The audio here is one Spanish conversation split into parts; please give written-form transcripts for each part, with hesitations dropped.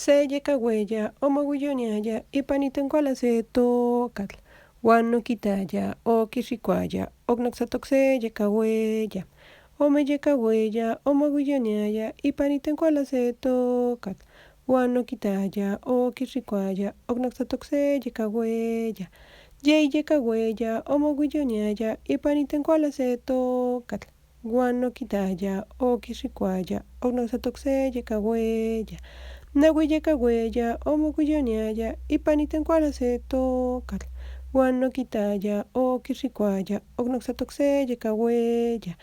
Se yekaweya omoguiyoniaya ipanitenkuala se tokatl. Uan nokitaya okixikuaya oknoksatokse yekaweya. Ome yekaweya omoguiyoniaya ipanitenkuala se tokatl. Uan nokitaya okixikuaya oknoksatokse yekaweya. Yei yekaweya omoguiyoniaya ipanitenkuala se tokatl. Uan nokitaya okixikuaya oknoksatokse yekaweya. Nawi yekaweya omoguiyoniaya ipanitenkuala se tokatl. Uan nokitaya okixikuaya oknoksatokse yekaweya.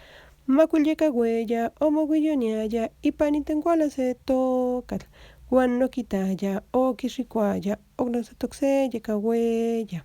Makuil yekaweya omoguiyoniaya ipanitenkuala se tokatl. Uan nokitaya okixikuaya oknoksatokse yekaweya.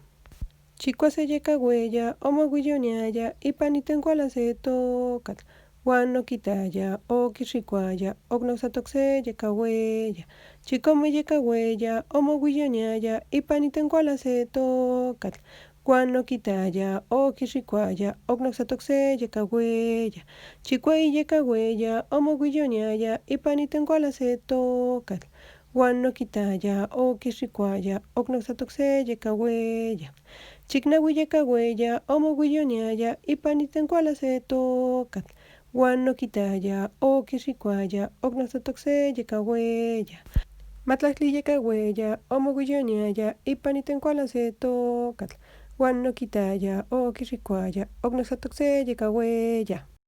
Chikuase yekaweya omoguiyoniaya ipanitenkuala se tokatl. Uan nokitaya okixikuaya oknoksatokse yekaweya. Chikome yekaweya omoguiyoniaya ipanitenkuala se tokatl. Uan nokitaya okixikuaya oknoksatokse yekaweya. Chikuei yekaweya omoguiyoniaya ipanitenkuala se tokatl. Uan nokitaya okixikuaya oknoksatokse yekaweya. Chiknawi yekaweya omoguiyoniaya ipanitenkuala se tokatl. Uan nokitaya okixikuaya oknoksatokse yekaweya. Matlahtli yekaweya omoguiyoniaya ipanitenkuala se tokatl. Uan nokitaya okixikuaya oknoksatokse yekaweya.